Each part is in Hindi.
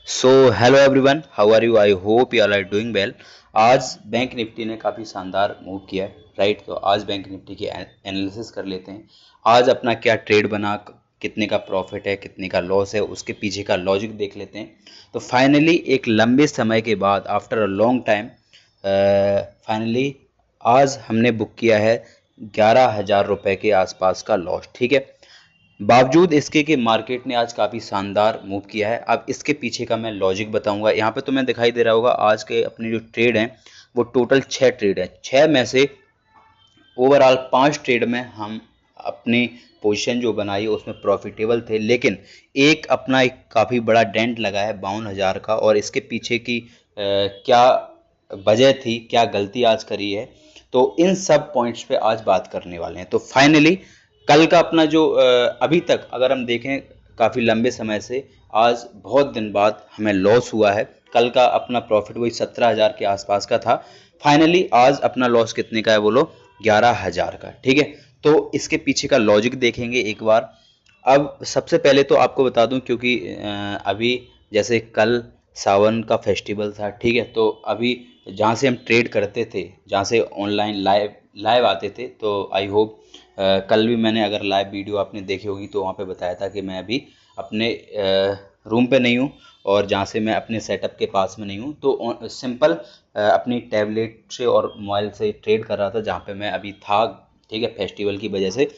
So hello everyone, how are you? I hope you are doing well. आज बैंक निफ्टी ने काफ़ी शानदार मूव किया है, राइट। तो आज बैंक निफ्टी की एनालिसिस कर लेते हैं। आज अपना क्या ट्रेड बना, कितने का प्रॉफिट है, कितने का लॉस है, उसके पीछे का लॉजिक देख लेते हैं। तो फाइनली एक लंबे समय के बाद, after a long time, finally आज हमने बुक किया है 11,000 रुपये के आसपास का लॉस, ठीक है। बावजूद इसके कि मार्केट ने आज काफ़ी शानदार मूव किया है। अब इसके पीछे का मैं लॉजिक बताऊंगा। यहाँ पे तुम्हें दिखाई दे रहा होगा आज के अपने जो ट्रेड हैं वो टोटल 6 ट्रेड है। 6 में से ओवरऑल 5 ट्रेड में हम अपनी पोजीशन जो बनाई है उसमें प्रॉफिटेबल थे, लेकिन एक अपना एक काफ़ी बड़ा डेंट लगा है 52,000 का। और इसके पीछे की क्या वजह थी, क्या गलती आज करी है, तो इन सब पॉइंट्स पे आज बात करने वाले हैं। तो फाइनली कल का अपना जो अभी तक अगर हम देखें काफ़ी लंबे समय से, आज बहुत दिन बाद हमें लॉस हुआ है। कल का अपना प्रॉफिट वही 17,000 के आसपास का था। फाइनली आज अपना लॉस कितने का है बोलो? 11,000 का, ठीक है। तो इसके पीछे का लॉजिक देखेंगे एक बार। अब सबसे पहले तो आपको बता दूं, क्योंकि अभी जैसे कल सावन का फेस्टिवल था, ठीक है। तो अभी जहाँ से हम ट्रेड करते थे, जहाँ से ऑनलाइन लाइव लाइव आते थे, तो आई होप कल भी मैंने अगर लाइव वीडियो आपने देखी होगी तो वहाँ पे बताया था कि मैं अभी अपने रूम पे नहीं हूँ और जहाँ से मैं अपने सेटअप के पास में नहीं हूँ। तो सिंपल अपनी टैबलेट से और मोबाइल से ट्रेड कर रहा था जहाँ पे मैं अभी था, ठीक है। फेस्टिवल की वजह से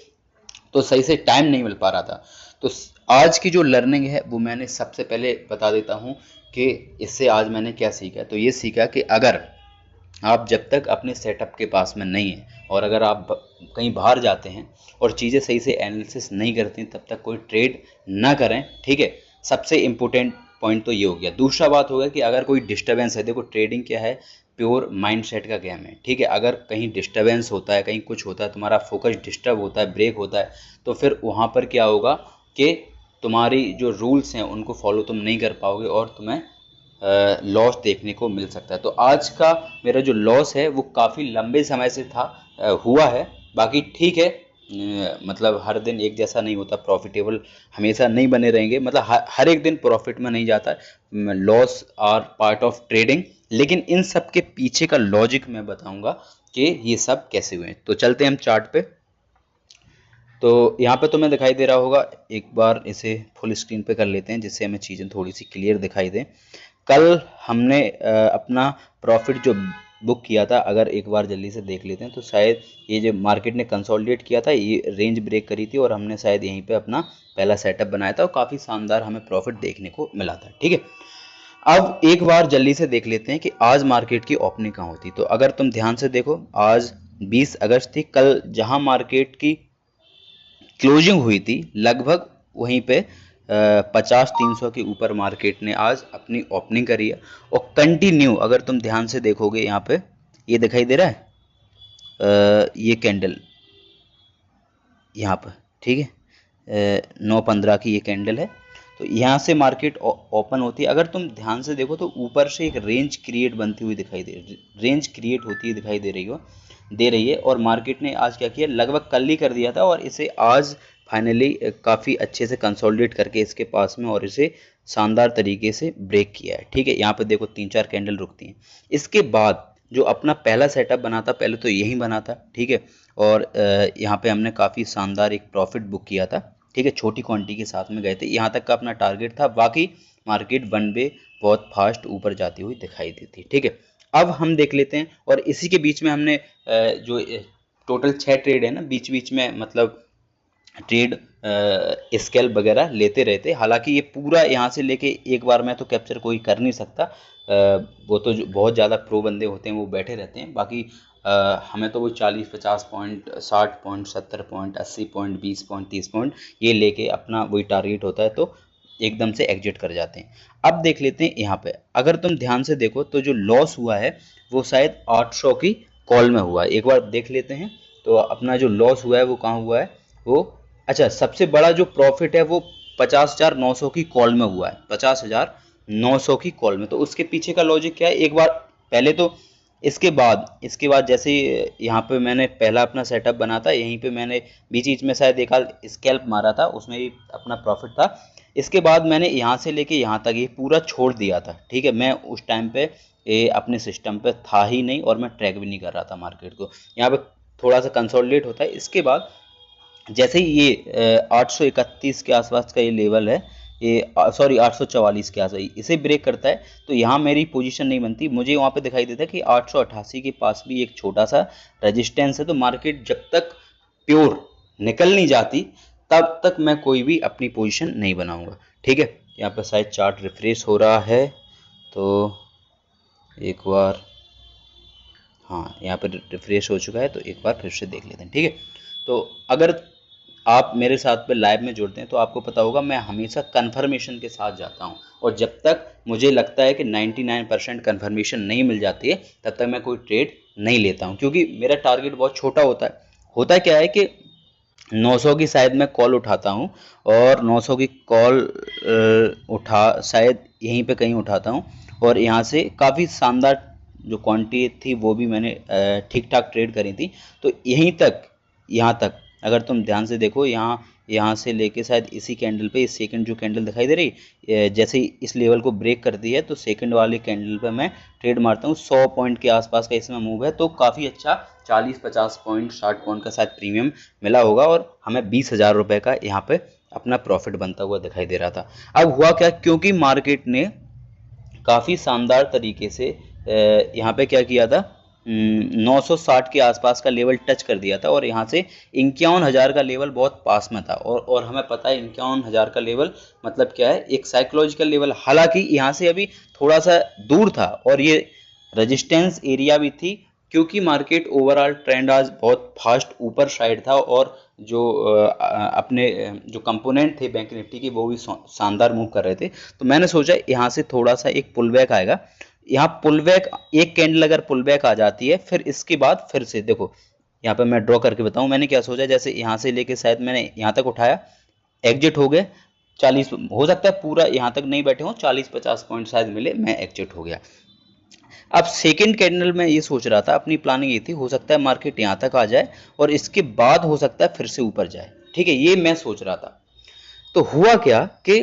तो सही से टाइम नहीं मिल पा रहा था। तो आज की जो लर्निंग है वो मैंने सबसे पहले बता देता हूँ कि इससे आज मैंने क्या सीखा। तो ये सीखा कि अगर आप जब तक अपने सेटअप के पास में नहीं है और अगर आप कहीं बाहर जाते हैं और चीज़ें सही से एनालिसिस नहीं करती तब तक कोई ट्रेड ना करें, ठीक है। सबसे इम्पोर्टेंट पॉइंट तो ये हो गया। दूसरा बात होगा कि अगर कोई डिस्टर्बेंस है, देखो ट्रेडिंग क्या है, प्योर माइंडसेट का गेम है, ठीक है। अगर कहीं डिस्टर्बेंस होता है, कहीं कुछ होता है, तुम्हारा फोकस डिस्टर्ब होता है, ब्रेक होता है, तो फिर वहाँ पर क्या होगा कि तुम्हारी जो रूल्स हैं उनको फॉलो तुम नहीं कर पाओगे और तुम्हें लॉस देखने को मिल सकता है। तो आज का मेरा जो लॉस है वो काफ़ी लंबे समय से था, हुआ है। बाकी ठीक है, मतलब हर दिन एक जैसा नहीं होता, प्रॉफिटेबल हमेशा नहीं बने रहेंगे, मतलब हर एक दिन प्रॉफिट में नहीं जाता। Loss are part of trading. लेकिन इन सब के पीछे का लॉजिक मैं बताऊंगा कि ये सब कैसे हुए। तो चलते हैं हम चार्ट पे। तो यहाँ पे तुम्हें दिखाई दे रहा होगा, एक बार इसे फुल स्क्रीन पे कर लेते हैं जिससे हमें चीज़ें थोड़ी सी क्लियर दिखाई दें। कल हमने अपना प्रॉफिट जो बुक किया था, अगर एक बार जल्दी से देख लेते हैं तो शायद ये जो मार्केट ने कंसोलिडेट किया था, ये रेंज ब्रेक करी थी और हमने शायद यहीं पे अपना पहला सेटअप बनाया था और काफ़ी शानदार हमें प्रॉफिट देखने को मिला था, ठीक है। अब एक बार जल्दी से देख लेते हैं कि आज मार्केट की ओपनिंग कहाँ होती। तो अगर तुम ध्यान से देखो, आज 20 अगस्त थी। कल जहाँ मार्केट की क्लोजिंग हुई थी लगभग वहीं पे 50-300 के ऊपर मार्केट ने आज अपनी ओपनिंग करी है। और कंटिन्यू अगर तुम ध्यान से देखोगे, यहाँ पे ये दिखाई दे रहा है, ये कैंडल यहाँ पर, ठीक है। 9:15 की ये कैंडल है। तो यहाँ से मार्केट ओपन होती है। अगर तुम ध्यान से देखो तो ऊपर से एक रेंज क्रिएट बनती हुई दिखाई रेंज क्रिएट होती हुई दिखाई दे रही है। और मार्केट ने आज क्या किया, लगभग कल ही कर दिया था और इसे आज फाइनली काफ़ी अच्छे से कंसोलिडेट करके इसके पास में और इसे शानदार तरीके से ब्रेक किया है, ठीक है। यहाँ पे देखो 3-4 कैंडल रुकती हैं। इसके बाद जो अपना पहला सेटअप बना था, पहले तो यही बना था, ठीक है। और यहाँ पे हमने काफ़ी शानदार एक प्रॉफिट बुक किया था, ठीक है। छोटी क्वांटिटी के साथ में गए थे, यहाँ तक का अपना टारगेट था। बाकी मार्केट वन वे बहुत फास्ट ऊपर जाती हुई दिखाई दी थी, ठीक है। अब हम देख लेते हैं, और इसी के बीच में हमने जो टोटल 6 ट्रेड है ना, बीच बीच में मतलब ट्रेड स्केल वगैरह लेते रहते। हालांकि ये पूरा यहाँ से लेके एक बार में तो कैप्चर कोई कर नहीं सकता, वो तो जो बहुत ज़्यादा प्रो बंदे होते हैं वो बैठे रहते हैं। बाकी हमें तो वो 40-50 point, 60 point, 70 point, 80 point, 20 point, 30 point ये लेके अपना वही टारगेट होता है, तो एकदम से एग्जिट कर जाते हैं। अब देख लेते हैं यहाँ पे, अगर तुम ध्यान से देखो तो जो लॉस हुआ है वो शायद 800 की कॉल में हुआ है। एक बार देख लेते हैं। तो अपना जो लॉस हुआ है वो कहाँ हुआ है, वो अच्छा, सबसे बड़ा जो प्रॉफिट है वो 50,900 की कॉल में हुआ है, 50,900 की कॉल में। तो उसके पीछे का लॉजिक क्या है, एक बार पहले तो इसके बाद जैसे यहाँ पे मैंने पहला अपना सेटअप बना था, यहीं पे मैंने बीच बीच में शायद एक आध स्कैल्प मारा था, उसमें भी अपना प्रॉफिट था। इसके बाद मैंने यहाँ से लेके यहाँ तक ये पूरा छोड़ दिया था, ठीक है। मैं उस टाइम पे ये अपने सिस्टम पे था ही नहीं और मैं ट्रैक भी नहीं कर रहा था मार्केट को। यहाँ पे थोड़ा सा कंसोलिडेट होता है। इसके बाद जैसे ही ये 831 के आसपास का ये लेवल है, ये सॉरी 844 के आसपास इसे ब्रेक करता है, तो यहाँ मेरी पोजीशन नहीं बनती। मुझे वहाँ पे दिखाई देता है कि 888 के पास भी एक छोटा सा रेजिस्टेंस है। तो मार्केट जब तक प्योर निकल नहीं जाती तब तक मैं कोई भी अपनी पोजीशन नहीं बनाऊंगा, ठीक है। यहाँ पे शायद चार्ट रिफ्रेश हो रहा है, तो एक बार, हाँ यहाँ पे रिफ्रेश हो चुका है, तो एक बार फिर से देख लेते हैं, ठीक है। तो अगर आप मेरे साथ पे लाइव में जुड़ते हैं तो आपको पता होगा मैं हमेशा कन्फर्मेशन के साथ जाता हूं, और जब तक मुझे लगता है कि 99% कन्फर्मेशन नहीं मिल जाती है तब तक मैं कोई ट्रेड नहीं लेता हूं, क्योंकि मेरा टारगेट बहुत छोटा होता है। होता क्या है कि 900 की शायद मैं कॉल उठाता हूं, और 900 की कॉल शायद यहीं पे कहीं उठाता हूं, और यहाँ से काफ़ी शानदार जो क्वांटिटी थी वो भी मैंने ठीक ठाक ट्रेड करी थी। तो यहीं तक, यहाँ तक अगर तुम ध्यान से देखो, यहाँ से लेके शायद इसी कैंडल पे, इस सेकंड जो कैंडल दिखाई दे रही, जैसे ही इस लेवल को ब्रेक करती है तो सेकंड वाले कैंडल पे मैं ट्रेड मारता हूँ। 100 पॉइंट के आसपास का इसमें मूव है, तो काफ़ी अच्छा 40-50 पॉइंट 60 पॉइंट का शायद प्रीमियम मिला होगा, और हमें 20,000 रुपये का यहाँ पे अपना प्रॉफिट बनता हुआ दिखाई दे रहा था। अब हुआ क्या, क्योंकि मार्केट ने काफ़ी शानदार तरीके से यहाँ पे क्या किया था, 960 के आसपास का लेवल टच कर दिया था, और यहाँ से 51,000 का लेवल बहुत पास में था, और हमें पता है 51,000 का लेवल मतलब क्या है, एक साइकोलॉजिकल लेवल। हालांकि यहाँ से अभी थोड़ा सा दूर था और ये रेजिस्टेंस एरिया भी थी, क्योंकि मार्केट ओवरऑल ट्रेंड आज बहुत फास्ट ऊपर साइड था, और जो अपने जो कंपोनेंट थे बैंक निफ्टी की वो भी शानदार मूव कर रहे थे। तो मैंने सोचा यहाँ से थोड़ा सा एक पुल बैक आएगा। यहाँ पुल बैक, एक कैंडल अगर पुल बैक आ जाती है, फिर इसके बाद फिर से देखो, यहाँ पे मैं ड्रॉ करके बताऊं मैंने क्या सोचा। जैसे यहाँ से लेके शायद मैंने यहाँ तक उठाया, एग्जिट हो गए 40, हो सकता है पूरा यहाँ तक नहीं बैठे हो, 40-50 पॉइंट शायद मिले, मैं एग्जिट हो गया। अब सेकंड कैंडल में ये सोच रहा था, अपनी प्लानिंग ये थी, हो सकता है मार्केट यहाँ तक आ जाए और इसके बाद हो सकता है फिर से ऊपर जाए, ठीक है, ये मैं सोच रहा था। तो हुआ क्या कि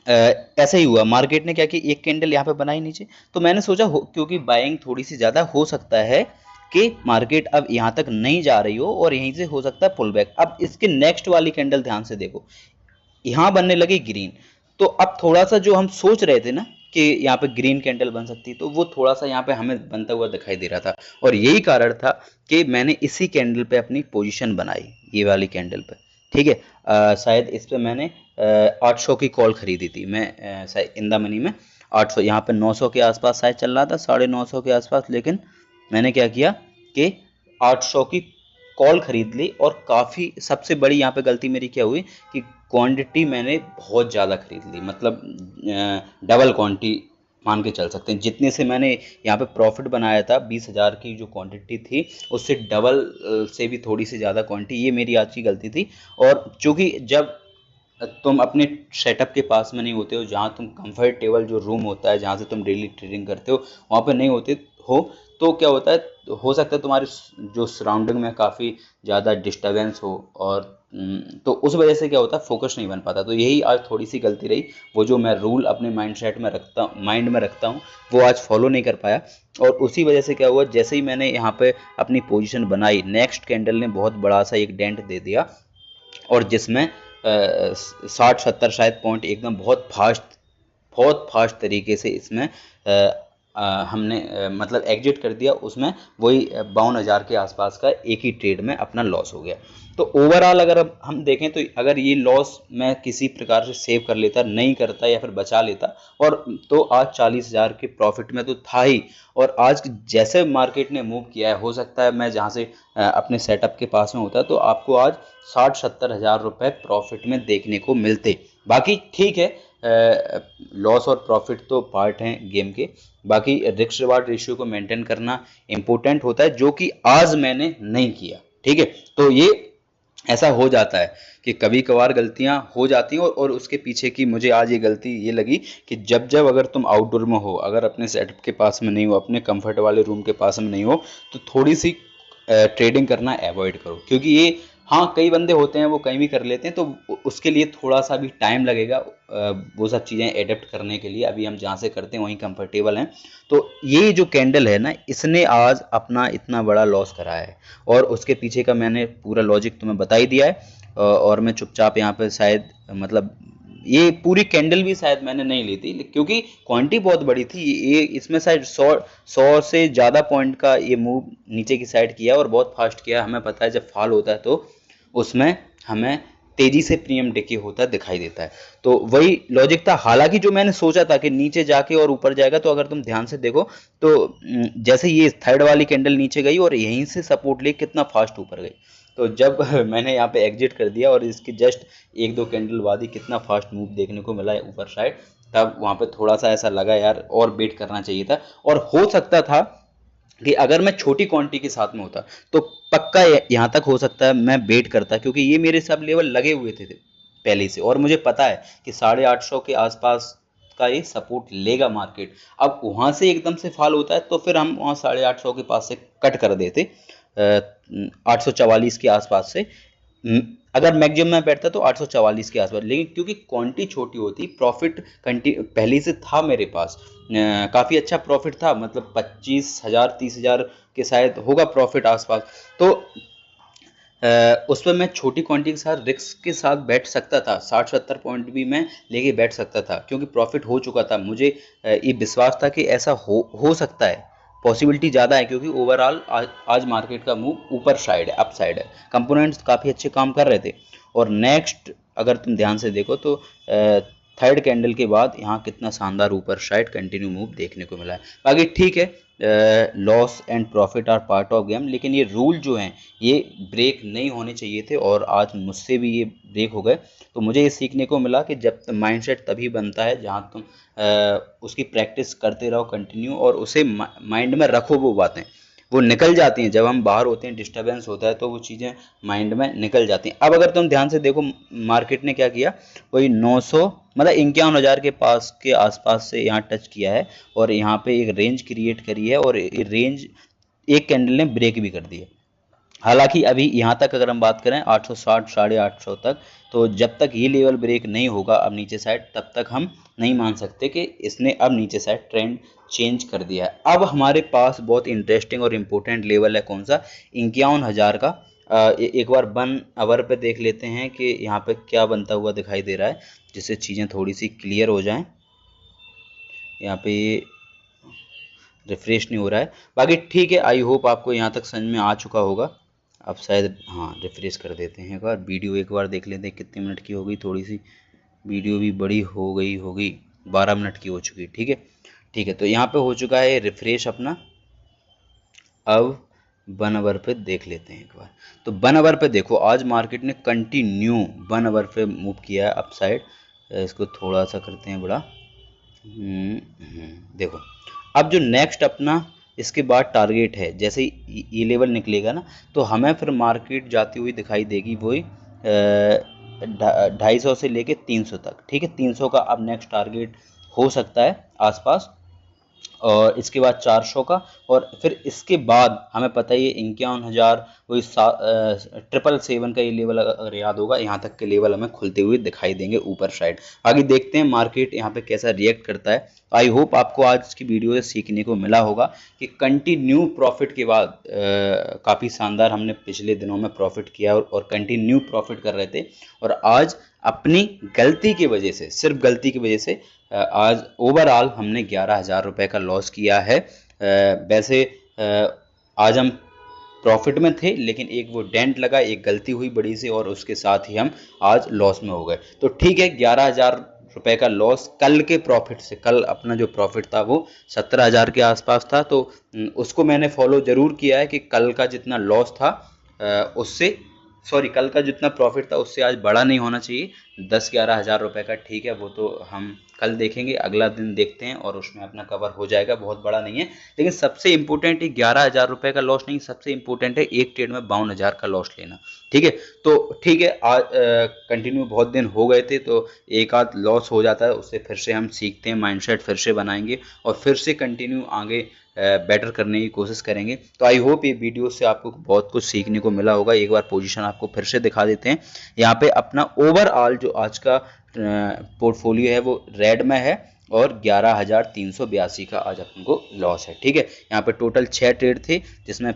ऐसा ही हुआ, मार्केट ने क्या कि एक कैंडल यहाँ पे बनाई नीचे। तो मैंने सोचा क्योंकि बाइंग थोड़ी सी ज़्यादा हो सकता है कि मार्केट अब यहाँ तक नहीं जा रही हो और यहीं से हो सकता है पुल बैक। अब इसके नेक्स्ट वाली कैंडल ध्यान से देखो, यहाँ बनने लगी ग्रीन। तो अब थोड़ा सा जो हम सोच रहे थे ना कि यहाँ पे ग्रीन कैंडल बन सकती, तो वो थोड़ा सा यहाँ पे हमें बनता हुआ दिखाई दे रहा था, और यही कारण था कि मैंने इसी कैंडल पे अपनी पोजीशन बनाई, ये वाली कैंडल पे, ठीक है। शायद इस पे मैंने 800 की कॉल खरीदी थी मैं, शायद इन द मनी में 800, यहाँ पे 900 के आसपास शायद चल रहा था, 950 के आसपास। लेकिन मैंने क्या किया कि 800 की कॉल खरीद ली, और काफ़ी सबसे बड़ी यहाँ पे गलती मेरी क्या हुई कि क्वांटिटी मैंने बहुत ज़्यादा खरीद ली, मतलब डबल क्वांटिटी मान के चल सकते हैं। जितने से मैंने यहाँ पे प्रॉफिट बनाया था 20,000 की जो क्वांटिटी थी, उससे डबल से भी थोड़ी सी ज़्यादा क्वांटिटी, ये मेरी आज की गलती थी। और चूँकि जब तुम अपने सेटअप के पास में नहीं होते हो, जहाँ तुम कंफर्टेबल जो रूम होता है जहाँ से तुम डेली ट्रेडिंग करते हो वहाँ पे नहीं होते हो, तो क्या होता है, हो सकता है तुम्हारे जो सराउंडिंग में काफ़ी ज़्यादा डिस्टर्बेंस हो, और तो उस वजह से क्या होता है, फोकस नहीं बन पाता। तो यही आज थोड़ी सी गलती रही, वो जो मैं रूल अपने माइंड में रखता हूँ वो आज फॉलो नहीं कर पाया, और उसी वजह से क्या हुआ, जैसे ही मैंने यहाँ पे अपनी पोजीशन बनाई, नेक्स्ट कैंडल ने बहुत बड़ा सा एक डेंट दे दिया, और जिसमें 60-70 शायद पॉइंट एकदम बहुत फास्ट तरीके से इसमें हमने मतलब एग्जिट कर दिया। उसमें वही 52,000 के आसपास का एक ही ट्रेड में अपना लॉस हो गया। तो ओवरऑल अगर अब हम देखें तो अगर ये लॉस मैं किसी प्रकार से सेव कर लेता, नहीं करता या फिर बचा लेता, और तो आज 40,000 के प्रॉफिट में तो था ही, और आज जैसे मार्केट ने मूव किया है, हो सकता है मैं जहाँ से अपने सेटअप के पास में होता तो आपको आज 60-70 हज़ार रुपये प्रॉफिट में देखने को मिलते। बाकी ठीक है, लॉस और प्रॉफिट तो पार्ट हैं गेम के, बाकी रिस्क रिवार्ड रेशियो को मेंटेन करना इंपॉर्टेंट होता है, जो कि आज मैंने नहीं किया, ठीक है। तो ये ऐसा हो जाता है कि कभी कभार गलतियां हो जाती हैं, और उसके पीछे की मुझे आज ये गलती ये लगी कि जब अगर तुम आउटडोर में हो, अगर अपने सेटअप के पास में नहीं हो, अपने कंफर्ट वाले रूम के पास में नहीं हो, तो थोड़ी सी ट्रेडिंग करना अवॉइड करो, क्योंकि ये हाँ, कई बंदे होते हैं वो कहीं भी कर लेते हैं, तो उसके लिए थोड़ा सा भी टाइम लगेगा वो सब चीज़ें एडेप्ट करने के लिए। अभी हम जहाँ से करते हैं वहीं कंफर्टेबल हैं। तो ये जो कैंडल है ना, इसने आज अपना इतना बड़ा लॉस करा है, और उसके पीछे का मैंने पूरा लॉजिक तुम्हें बता ही दिया है। और मैं चुपचाप यहाँ पे शायद मतलब ये पूरी कैंडल भी शायद मैंने नहीं ली थी, क्योंकि क्वांटिटी बहुत बड़ी थी। ये इसमें शायद 100 से ज़्यादा पॉइंट का ये मूव नीचे की साइड किया और बहुत फास्ट किया। हमें पता है जब फॉल होता है तो उसमें हमें तेजी से प्रीमियम डिके होता दिखाई देता है। तो वही लॉजिक था। हालांकि जो मैंने सोचा था कि नीचे जाके और ऊपर जाएगा, तो अगर तुम ध्यान से देखो तो जैसे ये थर्ड वाली कैंडल नीचे गई और यहीं से सपोर्ट ले कितना फास्ट ऊपर गई। तो जब मैंने यहाँ पे एग्जिट कर दिया और इसके जस्ट एक दो कैंडल बाद ही कितना फास्ट मूव देखने को मिला है ऊपर साइड, तब वहाँ पे थोड़ा सा ऐसा लगा यार और वेट करना चाहिए था। और हो सकता था कि अगर मैं छोटी क्वांटिटी के साथ में होता तो पक्का यहाँ तक हो सकता है मैं वेट करता, क्योंकि ये मेरे सब लेवल लगे हुए थे पहले से, और मुझे पता है कि 850 के आसपास का ये सपोर्ट लेगा मार्केट। अब वहाँ से एकदम से फॉल होता है तो फिर हम वहाँ 850 के पास से कट कर देते 844 के आसपास से। अगर मैक्सिमम में बैठता तो 844 के आसपास, लेकिन क्योंकि क्वांटिटी छोटी होती, प्रॉफिट पहले से था मेरे पास, काफ़ी अच्छा प्रॉफिट था, मतलब 25,000 30,000 के शायद होगा प्रॉफिट आसपास। तो उस पर मैं छोटी क्वांटिटी के साथ रिस्क के साथ बैठ सकता था, 60-70 पॉइंट भी मैं लेके बैठ सकता था, क्योंकि प्रॉफिट हो चुका था। मुझे ये विश्वास था कि ऐसा हो सकता है, पॉसिबिलिटी ज़्यादा है, क्योंकि ओवरऑल आज मार्केट का मूव ऊपर साइड है, अप साइड है, कंपोनेंट्स काफ़ी अच्छे काम कर रहे थे। और नेक्स्ट अगर तुम ध्यान से देखो तो थर्ड कैंडल के बाद यहाँ कितना शानदार ऊपर साइड कंटिन्यू मूव देखने को मिला है। बाकी ठीक है, loss and profit are part of game, लेकिन ये रूल जो हैं ये ब्रेक नहीं होने चाहिए थे, और आज मुझसे भी ये ब्रेक हो गए। तो मुझे ये सीखने को मिला कि जब माइंडसेट तभी बनता है जहाँ तुम उसकी प्रैक्टिस करते रहो कंटिन्यू, और उसे माइंड में रखो। वो बातें वो निकल जाती हैं जब हम बाहर होते हैं, डिस्टर्बेंस होता है तो वो चीज़ें माइंड में निकल जाती हैं। अब अगर तुम ध्यान से देखो मार्केट ने क्या किया, वही 900 मतलब 51,000 के पास के आसपास से यहाँ टच किया है, और यहाँ पे एक रेंज क्रिएट करी है, और रेंज एक कैंडल ने ब्रेक भी कर दी है। हालांकि अभी यहाँ तक अगर हम बात करें 860 850 तक, तो जब तक ये लेवल ब्रेक नहीं होगा अब नीचे साइड, तब तक हम नहीं मान सकते कि इसने अब नीचे साइड ट्रेंड चेंज कर दिया है। अब हमारे पास बहुत इंटरेस्टिंग और इम्पोर्टेंट लेवल है, कौन सा, 51,000 का। एक बार 1 आवर पे देख लेते हैं कि यहाँ पे क्या बनता हुआ दिखाई दे रहा है, जिससे चीज़ें थोड़ी सी क्लियर हो जाएं। यहाँ पे रिफ्रेश नहीं हो रहा है, बाकी ठीक है, आई होप आपको यहाँ तक समझ में आ चुका होगा। अब शायद हाँ, रिफ्रेश कर देते हैं एक बार, वीडियो एक बार देख लेते हैं कितने मिनट की हो गई। थोड़ी सी वीडियो भी बड़ी हो गई होगी, 12 मिनट की हो चुकी। ठीक है, ठीक है, तो यहाँ पे हो चुका है रिफ्रेश अपना। अब 1 आवर पे देख लेते हैं एक बार। तो 1 आवर पे देखो आज मार्केट ने कंटिन्यू 1 आवर पे मूव किया है अप साइड। इसको थोड़ा सा करते हैं बड़ा। देखो अब जो नेक्स्ट अपना इसके बाद टारगेट है, जैसे ये लेवल निकलेगा ना, तो हमें फिर मार्केट जाती हुई दिखाई देगी वही 250 से लेके 300 तक। ठीक है, 300 का अब नेक्स्ट टारगेट हो सकता है आसपास, और इसके बाद 400 का, और फिर इसके बाद हमें पता ही है 51,000 वही 777 का ये लेवल अगर याद होगा, यहाँ तक के लेवल हमें खुलते हुए दिखाई देंगे ऊपर साइड। आगे देखते हैं मार्केट यहाँ पे कैसा रिएक्ट करता है। आई होप आपको आज की वीडियो से सीखने को मिला होगा कि कंटिन्यू प्रॉफिट के बाद काफ़ी शानदार हमने पिछले दिनों में प्रॉफिट किया, और कंटिन्यू प्रॉफिट कर रहे थे, और आज अपनी गलती की वजह से, सिर्फ गलती की वजह से आज ओवरऑल हमने 11,000 रुपये का लॉस किया है। वैसे आज हम प्रॉफिट में थे, लेकिन एक वो डेंट लगा, एक गलती हुई बड़ी सी, और उसके साथ ही हम आज लॉस में हो गए। तो ठीक है, 11,000 रुपये का लॉस कल के प्रॉफिट से, कल अपना जो प्रॉफिट था वो 17,000 के आसपास था, तो उसको मैंने फॉलो ज़रूर किया है कि कल का जितना लॉस था उससे, सॉरी, कल का जितना प्रॉफिट था उससे आज बड़ा नहीं होना चाहिए। 10-11 हज़ार रुपये का, ठीक है, वो तो हम कल देखेंगे, अगला दिन देखते हैं और उसमें अपना कवर हो जाएगा, बहुत बड़ा नहीं है। लेकिन सबसे इंपॉर्टेंट 11,000 रुपये का लॉस नहीं, सबसे इंपॉर्टेंट है एक ट्रेड में 52,000 का लॉस लेना। ठीक है, तो ठीक है, आज कंटिन्यू बहुत दिन हो गए थे तो एक आध लॉस हो जाता है, उससे फिर से हम सीखते हैं, माइंडसेट फिर से बनाएंगे और फिर से कंटिन्यू आगे बेटर करने की कोशिश करेंगे। तो आई होप ये वीडियो से आपको बहुत कुछ सीखने को मिला होगा। एक बार पोजीशन आपको फिर से दिखा देते हैं। यहाँ पे अपना ओवरऑल जो आज का पोर्टफोलियो है वो रेड में है और 11,382 का आज अपन को लॉस है। ठीक है, यहाँ पे टोटल 6 ट्रेड थे, जिसमें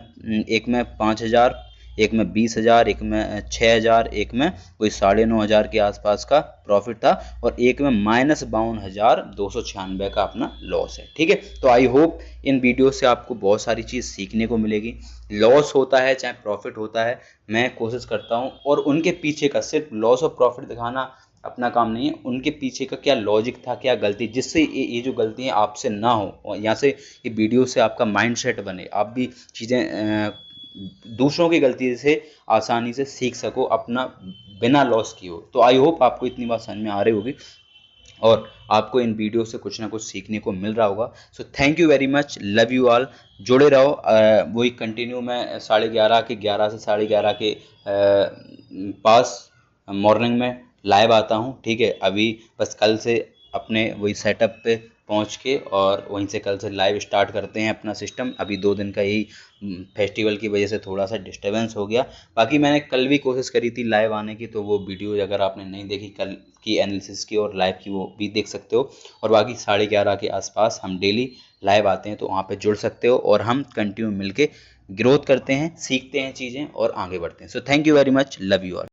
एक में 5,000, एक में 20,000, एक में 6,000, एक में कोई 9,500 के आसपास का प्रॉफिट था और एक में -52,296 का अपना लॉस है। ठीक है, तो आई होप इन वीडियो से आपको बहुत सारी चीज़ सीखने को मिलेगी। लॉस होता है चाहे प्रॉफिट होता है, मैं कोशिश करता हूँ, और उनके पीछे का सिर्फ लॉस और प्रॉफिट दिखाना अपना काम नहीं है, उनके पीछे का क्या लॉजिक था, क्या गलती, जिससे ये जो गलतियाँ आपसे ना हो, और यहाँ से ये वीडियो से आपका माइंडसेट बने, आप भी चीज़ें दूसरों की गलती से आसानी से सीख सको, अपना बिना लॉस किए हो। तो आई होप आपको इतनी बात समझ में आ रही होगी और आपको इन वीडियो से कुछ ना कुछ सीखने को मिल रहा होगा। So thank you very much, love you all, जुड़े रहो। वही कंटिन्यू मैं 11:30 के 11 से 11:30 के पास मॉर्निंग में लाइव आता हूँ। ठीक है, अभी बस कल से अपने वही सेटअप पे पहुँच के और वहीं से कल से लाइव स्टार्ट करते हैं अपना सिस्टम। अभी 2 दिन का यही फेस्टिवल की वजह से थोड़ा सा डिस्टर्बेंस हो गया। बाकी मैंने कल भी कोशिश करी थी लाइव आने की, तो वो वीडियो अगर आपने नहीं देखी कल की एनालिसिस की और लाइव की, वो भी देख सकते हो। और बाकी 11:30 के आसपास हम डेली लाइव आते हैं, तो वहाँ पे जुड़ सकते हो और हम कंटिन्यू मिलके ग्रोथ करते हैं, सीखते हैं चीज़ें और आगे बढ़ते हैं। So thank you very much, love you all.